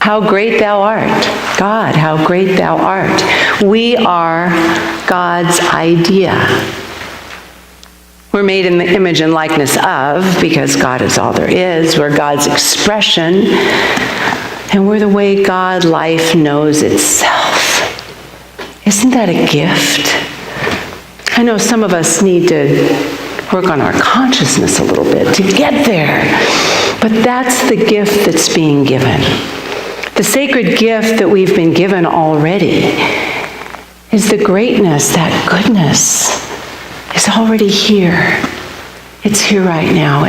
How great thou art. God, how great thou art. We are God's idea. We're made in the image and likeness of, because God is all there is. We're God's expression, and we're the way God life knows itself. Isn't that a gift? I know some of us need to work on our consciousness a little bit to get there, but that's the gift that's being given. The sacred gift that we've been given already is the greatness, that goodness is already here. It's here right now.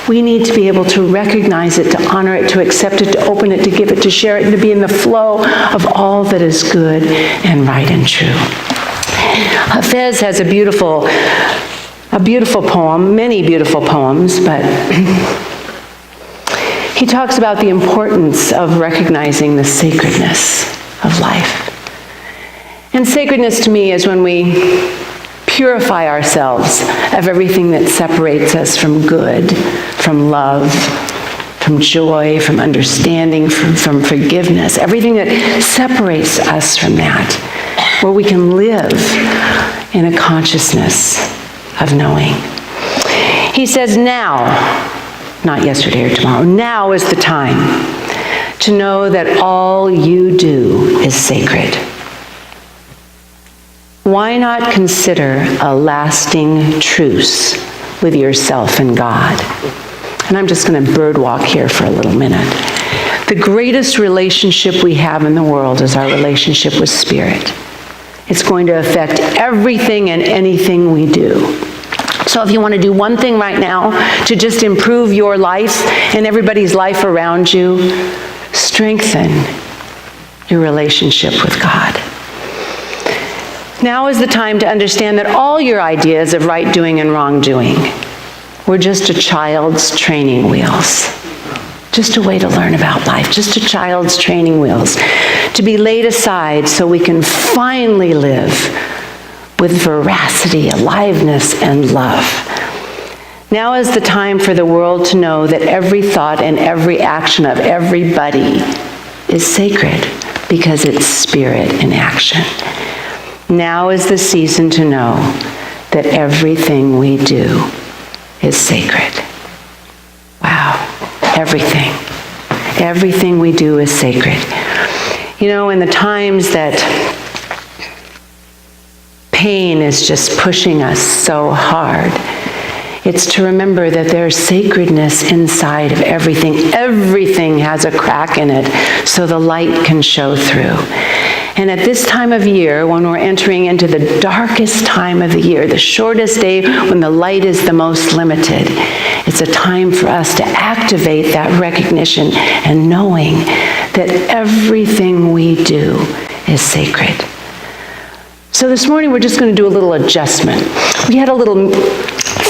We need to be able to recognize it, to honor it, to accept it, to open it, to give it, to share it, and to be in the flow of all that is good and right and true. Hafez has a beautiful poem, many beautiful poems, but he talks about the importance of recognizing the sacredness of life. And sacredness to me is when we purify ourselves of everything that separates us from good, from love, from joy, from understanding, from forgiveness, everything that separates us from that, where we can live in a consciousness of knowing. He says, now, not yesterday or tomorrow, now is the time to know that all you do is sacred. Why not consider a lasting truce with yourself and God? And I'm just going to bird walk here for a little minute. The greatest relationship we have in the world is our relationship with Spirit. It's going to affect everything and anything we do. So if you want to do one thing right now to just improve your life and everybody's life around you, strengthen your relationship with God. Now is the time to understand that all your ideas of right doing and wrong doing were just a child's training wheels. Just a way to learn about life. Just a child's training wheels. To be laid aside so we can finally live with veracity, aliveness, and love. Now is the time for the world to know that every thought and every action of everybody is sacred because it's spirit in action. Now is the season to know that everything we do is sacred. Wow. Everything. Everything we do is sacred. You know, in the times that pain is just pushing us so hard, it's to remember that there's sacredness inside of everything. Everything has a crack in it so the light can show through. And at this time of year, when we're entering into the darkest time of the year, the shortest day when the light is the most limited, it's a time for us to activate that recognition and knowing that everything we do is sacred. So this morning we're just going to do a little adjustment. We had a little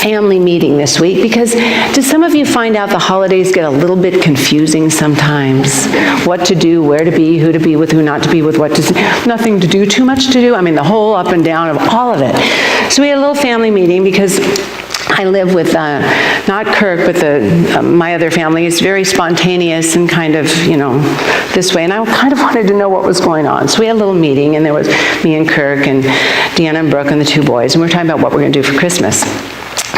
family meeting this week because did some of you find out the holidays get a little bit confusing sometimes? What to do, where to be, who with, who not to be with, what to nothing to do, too much to do. I mean, the whole up and down of all of it. So we had a little family meeting because I live with, not Kirk, but my other family is very spontaneous and kind of, this way. And I kind of wanted to know what was going on. So we had a little meeting, and there was me and Kirk and Deanna and Brooke and the two boys, and we were talking about what we're going to do for Christmas.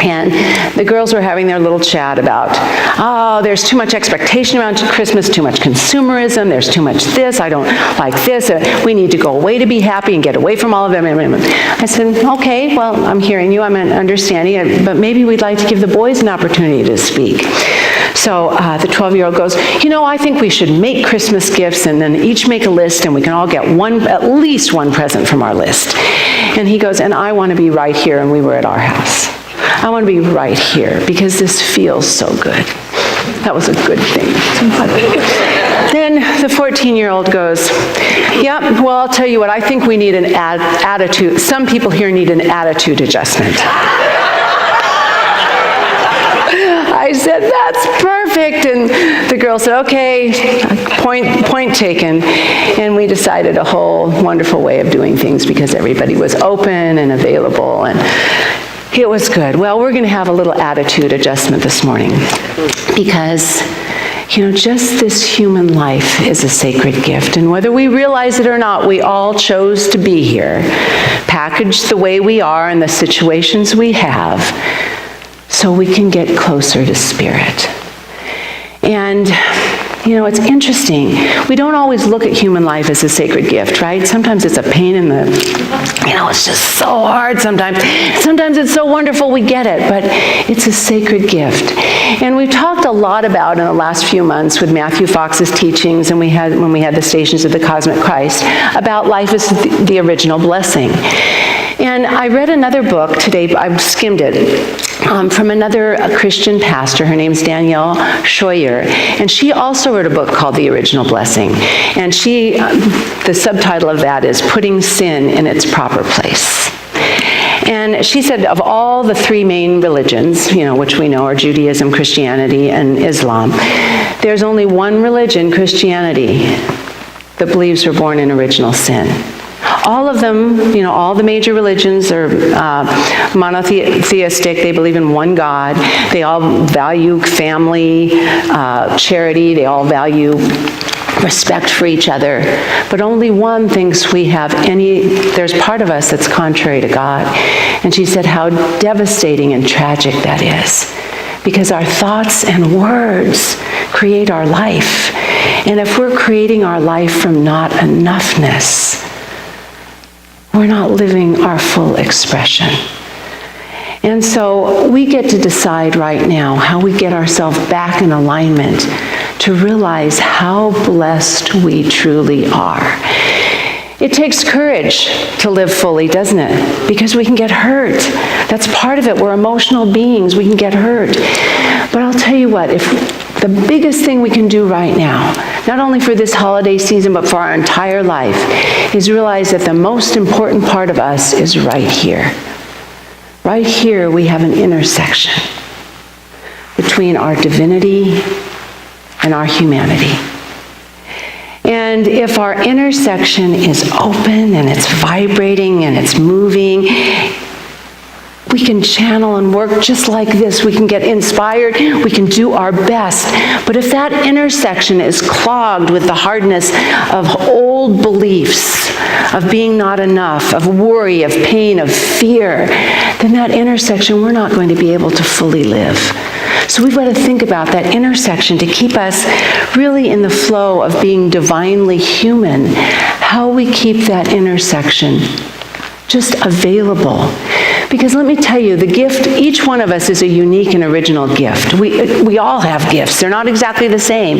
And the girls were having their little chat about, there's too much expectation around Christmas, too much consumerism, there's too much this, I don't like this, we need to go away to be happy and get away from all of them. I said, okay, well, I'm hearing you, I'm understanding it, but maybe we'd like to give the boys an opportunity to speak. So the 12-year-old goes, I think we should make Christmas gifts and then each make a list and we can all get at least one present from our list. And he goes, and I want to be right here, and we were at our house. I want to be right here because this feels so good. That was a good thing. Then the 14-year-old goes, well, I'll tell you what, I think we need an attitude. Some people here need an attitude adjustment. I said, that's perfect. And the girl said, okay, point taken. And we decided a whole wonderful way of doing things because everybody was open and available. And it was good. Well, we're going to have a little attitude adjustment this morning because, just this human life is a sacred gift. And whether we realize it or not, we all chose to be here, packaged the way we are in the situations we have, so we can get closer to Spirit. And it's interesting. We don't always look at human life as a sacred gift, right? Sometimes it's a pain in the, it's just so hard sometimes. Sometimes it's so wonderful we get it, but it's a sacred gift. And we've talked a lot about in the last few months with Matthew Fox's teachings, and when we had the Stations of the Cosmic Christ, about life as the original blessing. And I read another book today, I skimmed it, from another Christian pastor. Her name's Danielle Scheuer, and she also wrote a book called The Original Blessing. And the subtitle of that is Putting Sin in Its Proper Place. And she said of all the three main religions, which we know are Judaism, Christianity, and Islam, there's only one religion, Christianity, that believes we're born in original sin. All of them, all the major religions are monotheistic. They believe in one God. They all value family, charity. They all value respect for each other. But only one thinks there's part of us that's contrary to God. And she said how devastating and tragic that is. Because our thoughts and words create our life. And if we're creating our life from not enoughness, we're not living our full expression. And so we get to decide right now how we get ourselves back in alignment to realize how blessed we truly are. It takes courage to live fully, doesn't it? Because we can get hurt. That's part of it. We're emotional beings. We can get hurt. But I'll tell you what, if the biggest thing we can do right now, not only for this holiday season, but for our entire life, is realize that the most important part of us is right here. Right here we have an intersection between our divinity and our humanity. And if our intersection is open and it's vibrating and it's moving, we can channel and work just like this. We can get inspired. We can do our best. But if that intersection is clogged with the hardness of old beliefs, of being not enough, of worry, of pain, of fear, then that intersection we're not going to be able to fully live. So we've got to think about that intersection to keep us really in the flow of being divinely human, how we keep that intersection just available. Because let me tell you, the gift, each one of us is a unique and original gift. We all have gifts. They're not exactly the same.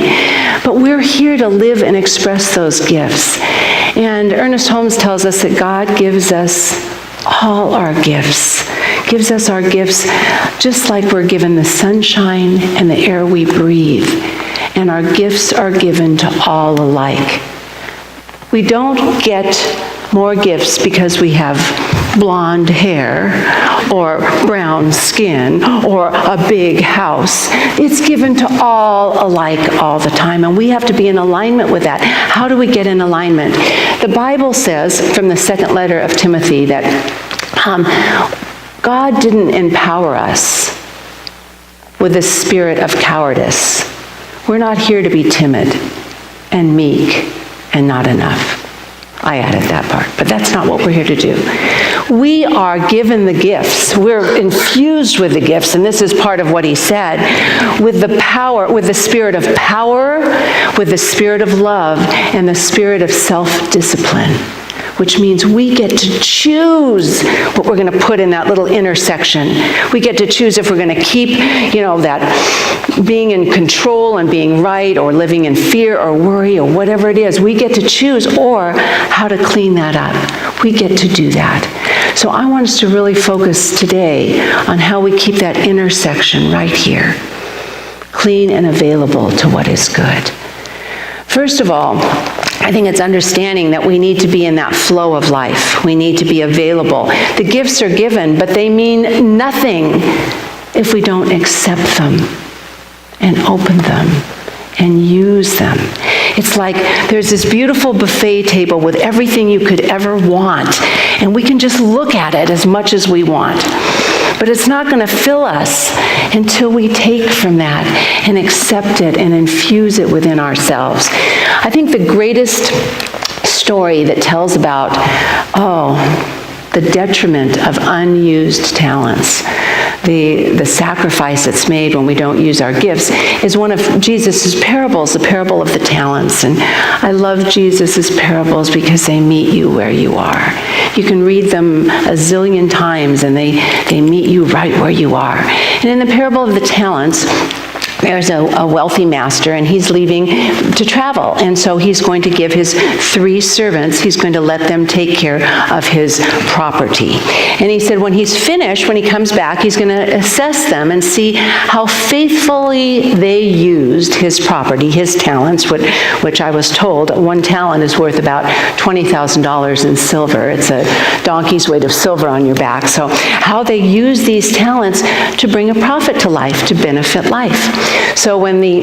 But we're here to live and express those gifts. And Ernest Holmes tells us that God gives us all our gifts. Gives us our gifts just like we're given the sunshine and the air we breathe. And our gifts are given to all alike. We don't get more gifts because we have blonde hair or brown skin or a big house. It's given to all alike all the time, and we have to be in alignment with that. How do we get in alignment? The Bible says from the second letter of Timothy that God didn't empower us with a spirit of cowardice. We're not here to be timid and meek and not enough. I added that part, but that's not what we're here to do. We are given the gifts. We're infused with the gifts, and this is part of what he said, with the power, with the spirit of power, with the spirit of love, and the spirit of self-discipline, which means we get to choose what we're going to put in that little intersection. We get to choose if we're going to keep, that being in control and being right, or living in fear or worry or whatever it is. We get to choose, or how to clean that up. We get to do that. So I want us to really focus today on how we keep that intersection right here, clean and available to what is good. First of all, I think it's understanding that we need to be in that flow of life. We need to be available. The gifts are given, but they mean nothing if we don't accept them and open them and use them. It's like there's this beautiful buffet table with everything you could ever want, and we can just look at it as much as we want. But it's not going to fill us until we take from that and accept it and infuse it within ourselves. I think the greatest story that tells about, the detriment of unused talents, the sacrifice that's made when we don't use our gifts, is one of Jesus' parables, the parable of the talents. And I love Jesus' parables because they meet you where you are. You can read them a zillion times and they meet you right where you are. And in the parable of the talents, there's a wealthy master, and he's leaving to travel. And so he's going to give his 3 servants, he's going to let them take care of his property. And he said when he's finished, when he comes back, he's going to assess them and see how faithfully they used his property, his talents, which I was told 1 talent is worth about $20,000 in silver. It's a donkey's weight of silver on your back. So how they use these talents to bring a profit to life, to benefit life. So when the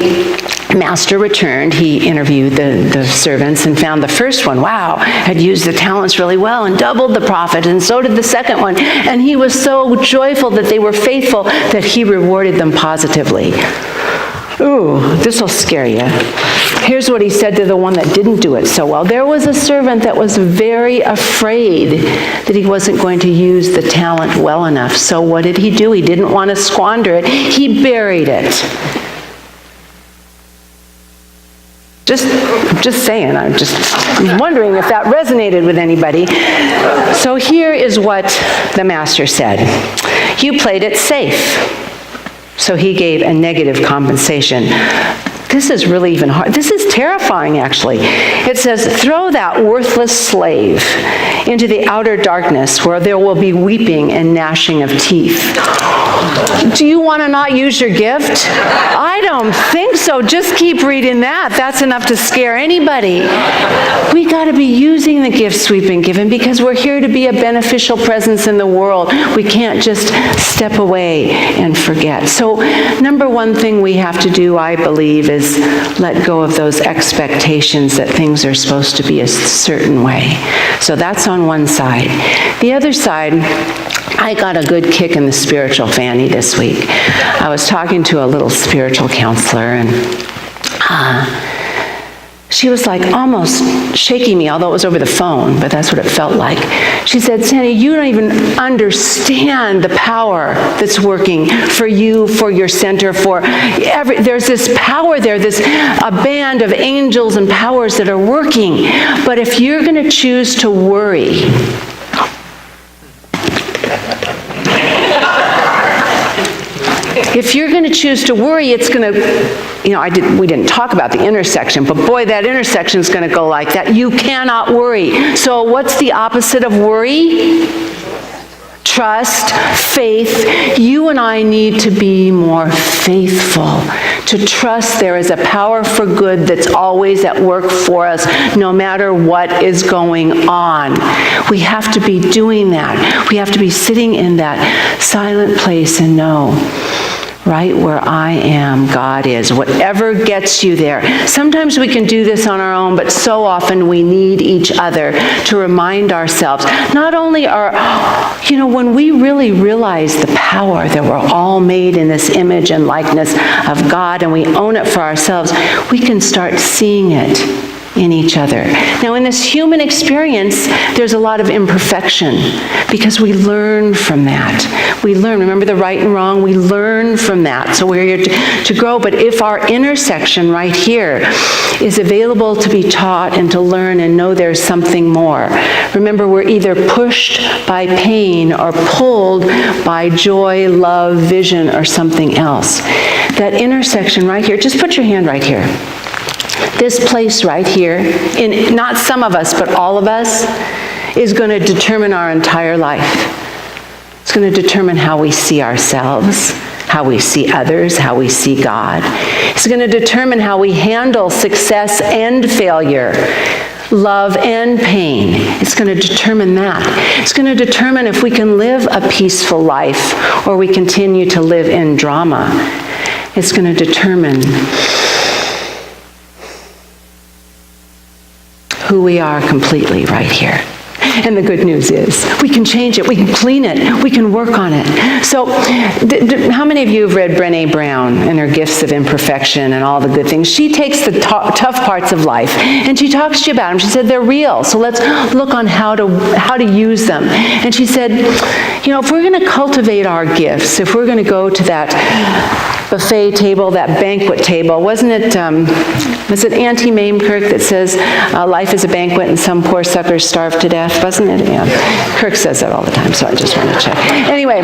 master returned, he interviewed the servants and found the first one, had used the talents really well and doubled the profit, and so did the second one. And he was so joyful that they were faithful that he rewarded them positively. Ooh, this will scare you. Here's what he said to the one that didn't do it so well. There was a servant that was very afraid that he wasn't going to use the talent well enough. So what did he do? He didn't want to squander it. He buried it. Just saying, I'm wondering if that resonated with anybody. So here is what the master said. You played it safe. So he gave a negative compensation. This is really even hard. This is terrifying, actually. It says, throw that worthless slave into the outer darkness where there will be weeping and gnashing of teeth. Do you want to not use your gift? I don't think so. Just keep reading that. That's enough to scare anybody. We got to be using the gifts we've been given because we're here to be a beneficial presence in the world. We can't just step away and forget. So, number 1 thing we have to do, I believe, is let go of those expectations that things are supposed to be a certain way. So that's on one side. The other side, I got a good kick in the spiritual fanny this week. I was talking to a little spiritual counselor, and she was like almost shaking me, although it was over the phone, but that's what it felt like. She said, Sandy, you don't even understand the power that's working for you, for your center, there's this power there, a band of angels and powers that are working. But if you're going to choose to worry, if you're going to choose to worry, it's going to, we didn't talk about the intersection, but boy, that intersection is going to go like that. You cannot worry. So what's the opposite of worry? Trust, faith. You and I need to be more faithful, to trust there is a power for good that's always at work for us, no matter what is going on. We have to be doing that. We have to be sitting in that silent place and know, right where I am, God is. Whatever gets you there. Sometimes we can do this on our own, but so often we need each other to remind ourselves. Not only when we really realize the power that we're all made in this image and likeness of God, and we own it for ourselves, we can start seeing it in each other. Now, in this human experience, there's a lot of imperfection because we learn from that. We learn. Remember the right and wrong? We learn from that. So we're here to grow. But if our intersection right here is available to be taught and to learn and know there's something more. Remember, we're either pushed by pain or pulled by joy, love, vision, or something else. That intersection right here, just put your hand right here. This place right here, in not some of us, but all of us, is going to determine our entire life. It's going to determine how we see ourselves, how we see others, how we see God. It's going to determine how we handle success and failure, love and pain. It's going to determine that. It's going to determine if we can live a peaceful life or we continue to live in drama. It's going to determine who we are completely right here. And the good news is we can change it, we can clean it, we can work on it. So how many of you have read Brené Brown and her Gifts of Imperfection and all the good things? She takes the tough parts of life and she talks to you about them. She said they're real, so let's look on how to use them. And she said, if we're going to cultivate our gifts, if we're going to go to that buffet table, that banquet table, was it Auntie Mamekirk that says life is a banquet and some poor suckers starve to death? Wasn't it? Yeah. Kirk says that all the time, so I just want to check. Anyway,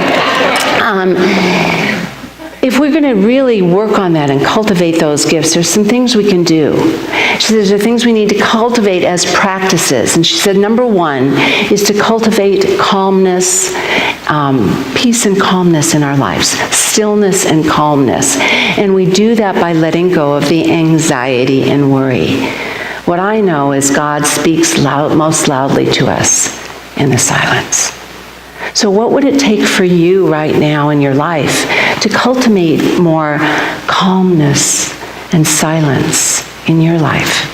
if we're going to really work on that and cultivate those gifts, there's some things we can do. She said there are things we need to cultivate as practices. And she said number one is to cultivate calmness, peace and calmness in our lives, stillness and calmness. And we do that by letting go of the anxiety and worry. What I know is God speaks most loudly to us in the silence. So what would it take for you right now in your life to cultivate more calmness and silence in your life?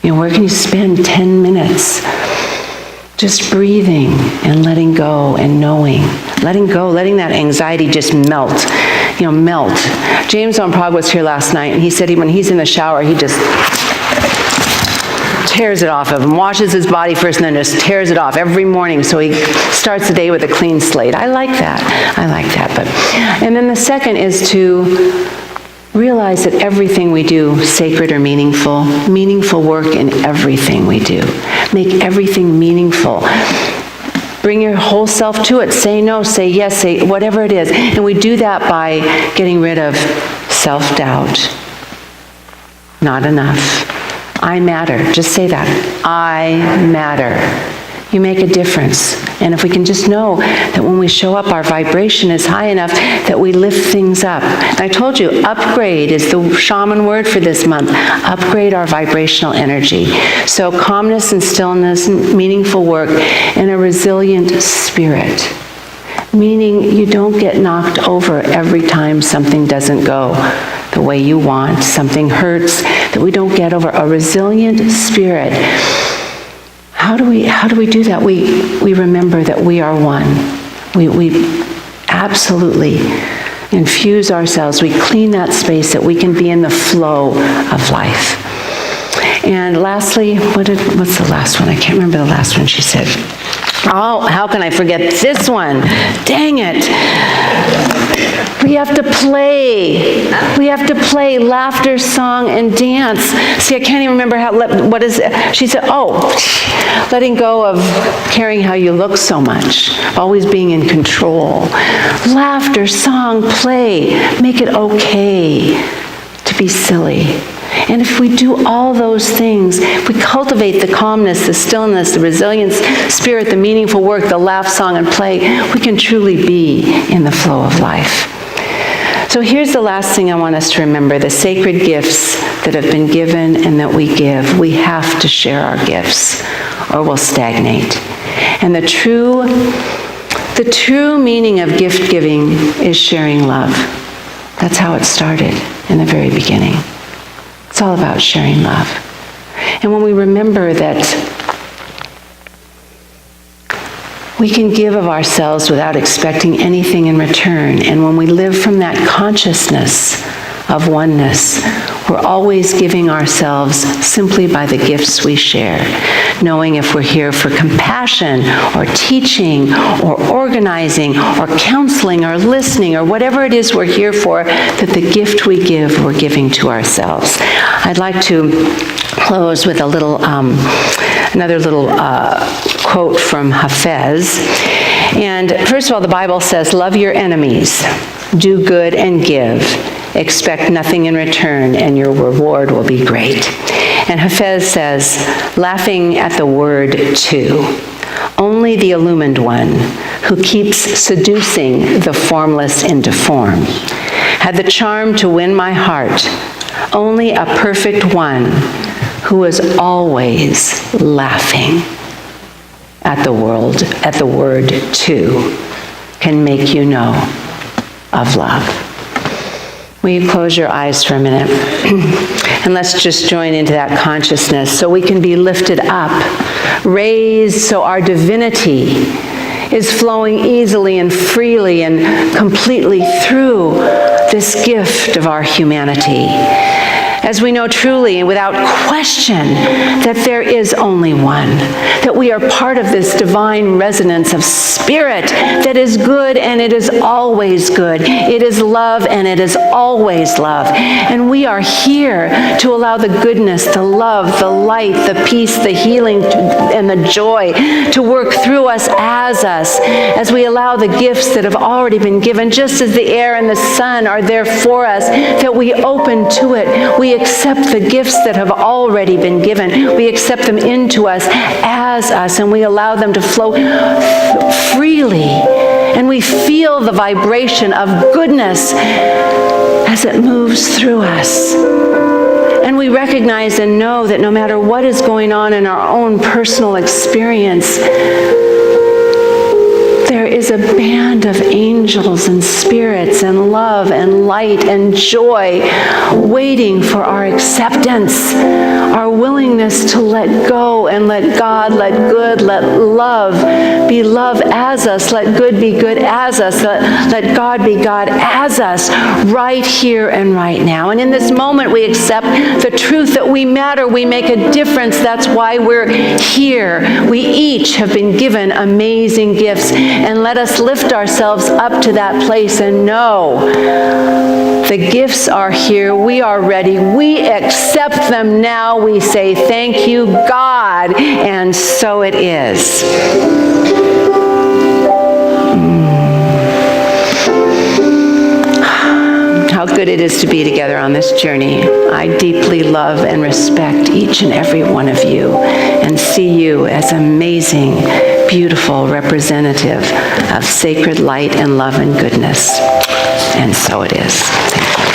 Where can you spend 10 minutes just breathing and letting go and knowing? Letting go, letting that anxiety just melt. Melt. James on Prague was here last night, and he said when he's in the shower, he just tears it off of him, washes his body first and then just tears it off every morning so he starts the day with a clean slate. I like that. And then the second is to realize that everything we do, sacred or meaningful work in everything we do. Make everything meaningful. Bring your whole self to it. Say no, say yes, say whatever it is. And we do that by getting rid of self-doubt. Not enough. I matter. Just say that. I matter. You make a difference. And if we can just know that when we show up, our vibration is high enough that we lift things up. And I told you, upgrade is the shaman word for this month. Upgrade our vibrational energy. So calmness and stillness, meaningful work, and a resilient spirit. Meaning you don't get knocked over every time something doesn't go the way you want, something hurts, that we don't get over. A resilient spirit. How do we do that? We remember that we are one. We absolutely infuse ourselves. We clean that space that we can be in the flow of life. And lastly, what's the last one? I can't remember the last one she said. Oh, how can I forget this one? Dang it. We have to play. We have to play laughter, song, and dance. See, I can't even remember what is it? She said, letting go of caring how you look so much, always being in control. Laughter, song, play. Make it okay to be silly. And if we do all those things, if we cultivate the calmness, the stillness, the resilience, spirit, the meaningful work, the laugh, song, and play, we can truly be in the flow of life. So here's the last thing I want us to remember, the sacred gifts that have been given and that we give. We have to share our gifts or we'll stagnate. And the true meaning of gift giving is sharing love. That's how it started in the very beginning. It's all about sharing love. And when we remember that we can give of ourselves without expecting anything in return, and when we live from that consciousness of oneness, we're always giving ourselves simply by the gifts we share, knowing if we're here for compassion or teaching or organizing or counseling or listening or whatever it is we're here for, that the gift we give, we're giving to ourselves. I'd like to close with another little quote from Hafez. And first of all, the Bible says, love your enemies, do good and give. Expect nothing in return, and your reward will be great. And Hafez says, laughing at the word too, only the illumined one who keeps seducing the formless into form had the charm to win my heart. Only a perfect one who is always laughing at the word too, can make you know of love. Will you close your eyes for a minute? And let's just join into that consciousness so we can be lifted up raised so our divinity is flowing easily and freely and completely through this gift of our humanity. As we know truly and without question that there is only one, that we are part of this divine resonance of spirit that is good and it is always good. It is love and it is always love. And we are here to allow the goodness, the love, the light, the peace, the healing, and the joy to work through us as we allow the gifts that have already been given, just as the air and the sun are there for us, that we open to it. We accept the gifts that have already been given. We accept them into us as us, and we allow them to flow freely. And we feel the vibration of goodness as it moves through us. And we recognize and know that no matter what is going on in our own personal experience, there is a band of angels and spirits and love and light and joy waiting for our acceptance, our willingness to let go and let God, let good, let love be love as us, let good be good as us, let God be God as us, right here and right now. And in this moment we accept the truth that we matter, we make a difference. That's why we're here. We each have been given amazing gifts. And let us lift ourselves up to that place and know the gifts are here. We are ready. We accept them now. We say, thank you, God. And so it is. How good it is to be together on this journey. I deeply love and respect each and every one of you and see you as amazing, beautiful representative of sacred light and love and goodness. And so it is. Thank you.